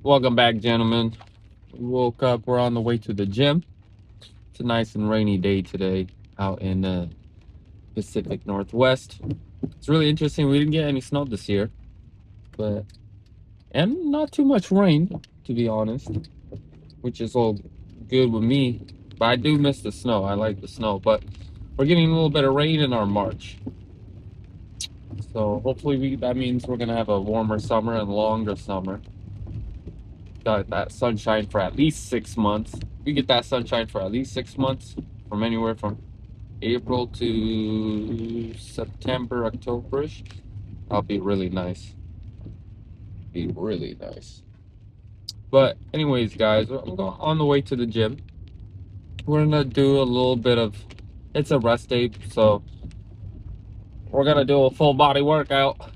Welcome back, gentlemen. We woke up. We're on the way to the gym. It's a nice and rainy day today out in the Pacific Northwest. It's really interesting. We didn't get any snow this year, but and not too much rain, to be honest, which is all good with me. But I do miss the snow. I like the snow, but we're getting a little bit of rain in our March. So hopefully that means we're gonna have a warmer summer and longer summer. Got that sunshine for at least 6 months. We get that sunshine for at least 6 months, from anywhere from April to September, Octoberish. That'll be really nice. Be really nice. But anyways, guys, I'm going on the way to the gym. We're gonna do a little bit of. It's a rest day, so we're gonna do a full body workout.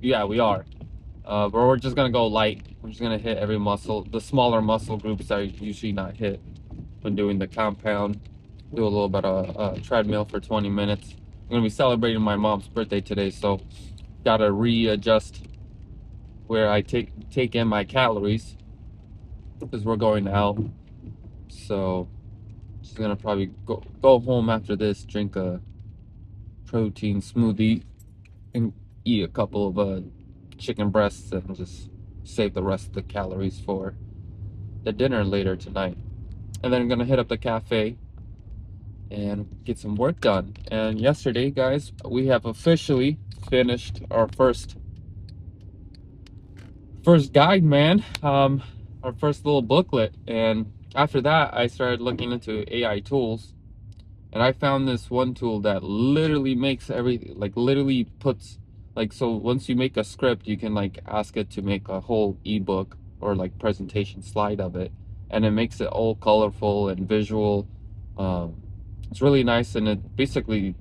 Yeah, we are. But we're just gonna go light. We're just gonna hit every muscle, the smaller muscle groups that are usually not hit when doing the compound. Do a little bit of treadmill for 20 minutes. I'm gonna be celebrating my mom's birthday today, so gotta readjust where I take in my calories because we're going out. So just gonna probably go home after this, drink a protein smoothie, and eat a couple of chicken breasts, and just save the rest of the calories for the dinner later tonight. And then I'm gonna hit up the cafe and get some work done. And yesterday, guys, we have officially finished our first guide, man. Our first little booklet. And after that, I started looking into AI tools, and I found this one tool that literally makes everything, like literally puts, like, so once you make a script, you can like ask it to make a whole ebook or like presentation slide of it, and it makes it all colorful and visual. It's really nice, and it basically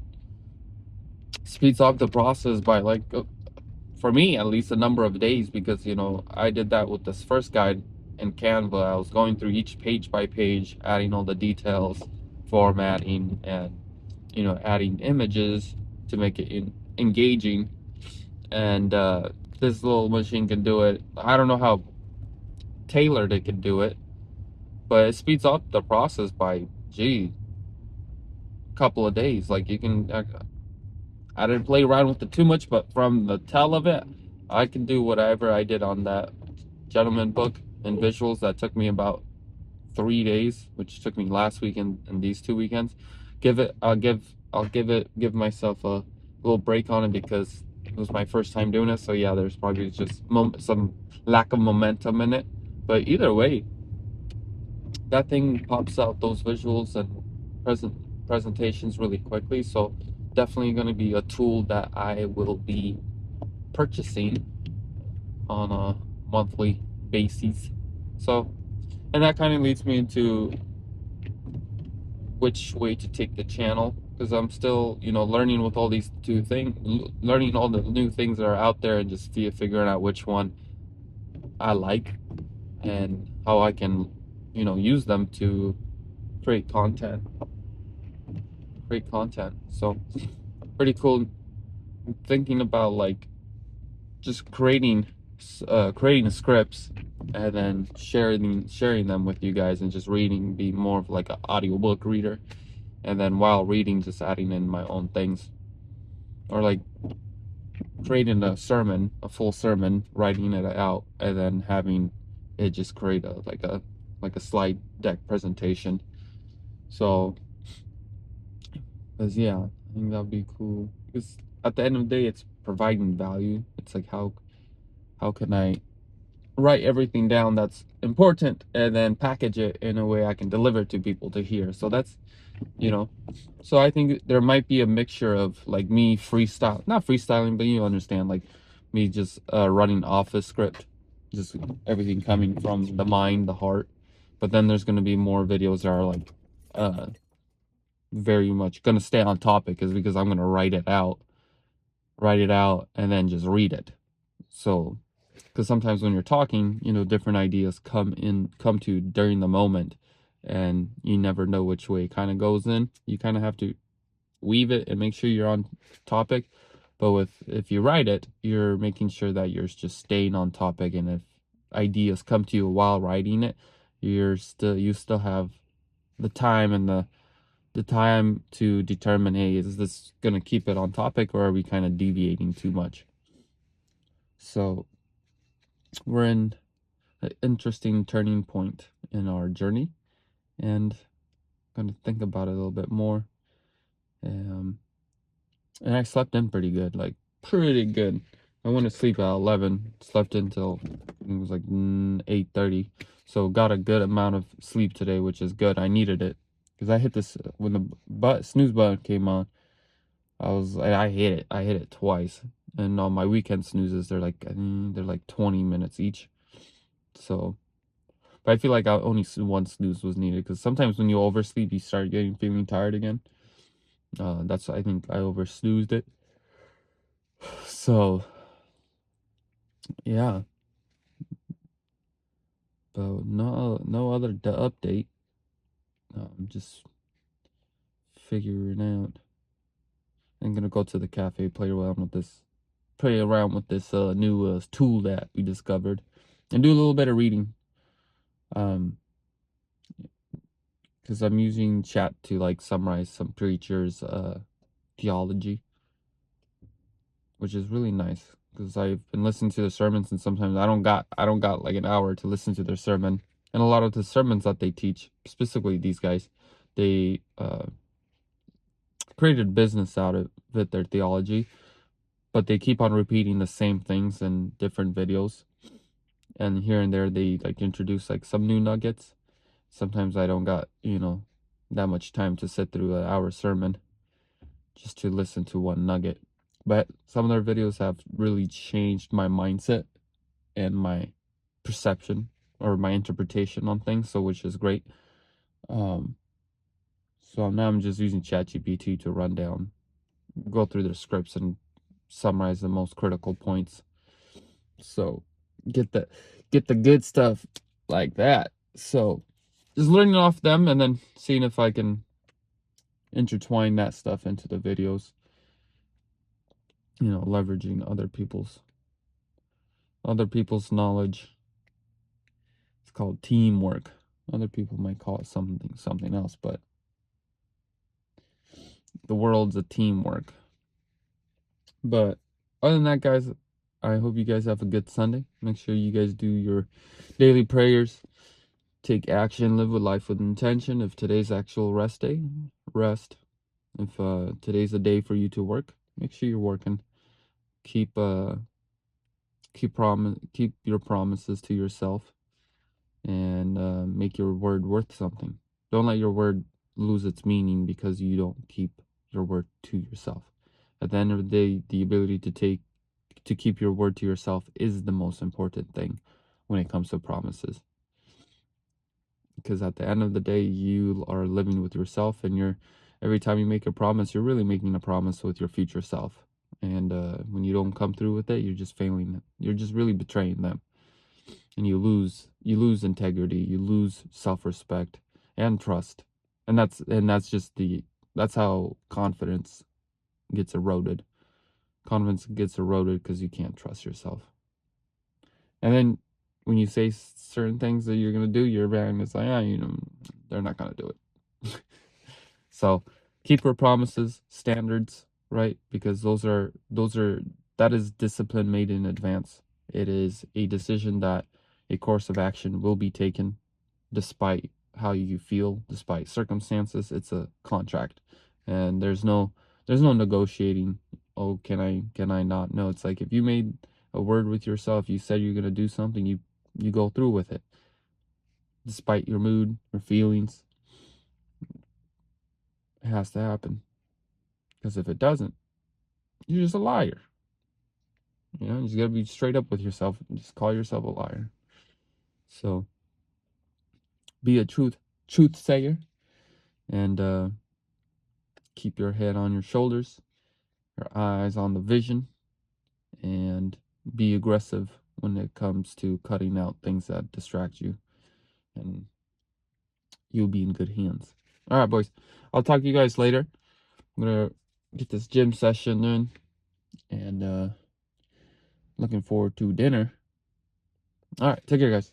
speeds up the process by like, for me at least, a number of days, because I did that with this first guide in Canva. I was going through each page by page, adding all the details, formatting, and adding images to make it engaging. And this little machine can do it. I don't know how tailored it can do it, but it speeds up the process by, gee, a couple of days. Like, you can I didn't play around with it too much, but from the tell of it, I can do whatever I did on that gentleman book and visuals that took me about 3 days, which took me last weekend and these 2 weekends. I'll give myself a little break on it because it was my first time doing it. So yeah, there's probably just some lack of momentum in it. But either way, that thing pops out those visuals and presentations really quickly. So definitely going to be a tool that I will be purchasing on a monthly basis. So, and that kind of leads me into which way to take the channel, because I'm still, learning with all these two things, learning all the new things that are out there, and just figuring out which one I like and how I can, use them to create content. So pretty cool. Thinking about like just creating scripts and then sharing them with you guys, and just reading, be more of like an audiobook reader, and then while reading just adding in my own things, or like creating a full sermon, writing it out, and then having it just create a slide deck presentation. So, because yeah, I think that'd be cool, because at the end of the day, it's providing value. It's like, how can I write everything down that's important and then package it in a way I can deliver to people to hear. So that's, you know, so I think there might be a mixture of like me not freestyling, but you understand, like me just running off a script, just everything coming from the mind, the heart. But then there's going to be more videos that are like uh very much going to stay on topic, is because I'm going to write it out and then just read it. So, because sometimes when you're talking, different ideas come to you during the moment, and you never know which way it kind of goes in. You kind of have to weave it and make sure you're on topic. But if you write it, you're making sure that you're just staying on topic. And if ideas come to you while writing it, you still have the time and the time to determine, hey, is this gonna keep it on topic, or are we kind of deviating too much? So we're in an interesting turning point in our journey, and I'm gonna think about it a little bit more. And I slept in pretty good, like pretty good. I went to sleep at 11, slept until it was like 8:30, so got a good amount of sleep today, which is good. I needed it because I hit this when the snooze button came on. I hit it. I hit it twice, and on my weekend snoozes, they're like 20 minutes each. So, but I feel like only one snooze was needed because sometimes when you oversleep, you start feeling tired again. That's I think I oversnoozed it. So yeah, but no other update. I'm just figuring out. I'm gonna go to the cafe, play around with this new tool that we discovered, and do a little bit of reading. Because I'm using chat to like summarize some preachers' theology, which is really nice. Because I've been listening to the sermons, and sometimes I don't got like an hour to listen to their sermon. And a lot of the sermons that they teach, specifically these guys, they created business out of it, their theology, but they keep on repeating the same things in different videos. And here and there, they like introduce like some new nuggets. Sometimes I don't got, that much time to sit through an hour sermon just to listen to one nugget. But some of their videos have really changed my mindset and my perception or my interpretation on things, so which is great. So now I'm just using ChatGPT to go through their scripts and summarize the most critical points. So get the good stuff like that. So just learning off them and then seeing if I can intertwine that stuff into the videos. Leveraging other people's knowledge. It's called teamwork. Other people might call it something else, but the world's a teamwork. But other than that, guys, I hope you guys have a good Sunday. Make sure you guys do your daily prayers. Take action, live with life with intention. If today's actual rest day, rest. If today's a day for you to work, make sure you're working. Keep your promises to yourself, and make your word worth something. Don't let your word lose its meaning because you don't keep your word to yourself. At the end of the day, the ability to keep your word to yourself is the most important thing when it comes to promises. Because at the end of the day, you are living with yourself, and every time you make a promise, you're really making a promise with your future self. And when you don't come through with it, you're just failing them. You're just really betraying them. And you lose integrity, you lose self-respect and trust. And that's how confidence gets eroded. Confidence gets eroded because you can't trust yourself. And then when you say certain things that you're going to do, your brain is like, they're not going to do it. So keep your promises, standards, right? Because that is discipline made in advance. It is a decision that a course of action will be taken despite how you feel, despite circumstances. It's a contract, and there's no negotiating. Oh, can I not? No, it's like if you made a word with yourself, you said you're gonna do something, you go through with it, despite your mood or feelings. It has to happen, because if it doesn't, you're just a liar. You just gotta be straight up with yourself and just call yourself a liar. So be a truth sayer, and keep your head on your shoulders, your eyes on the vision, and be aggressive when it comes to cutting out things that distract you, and you'll be in good hands. All right, boys, I'll talk to you guys later. I'm gonna get this gym session in, and looking forward to dinner. All right, take care, guys.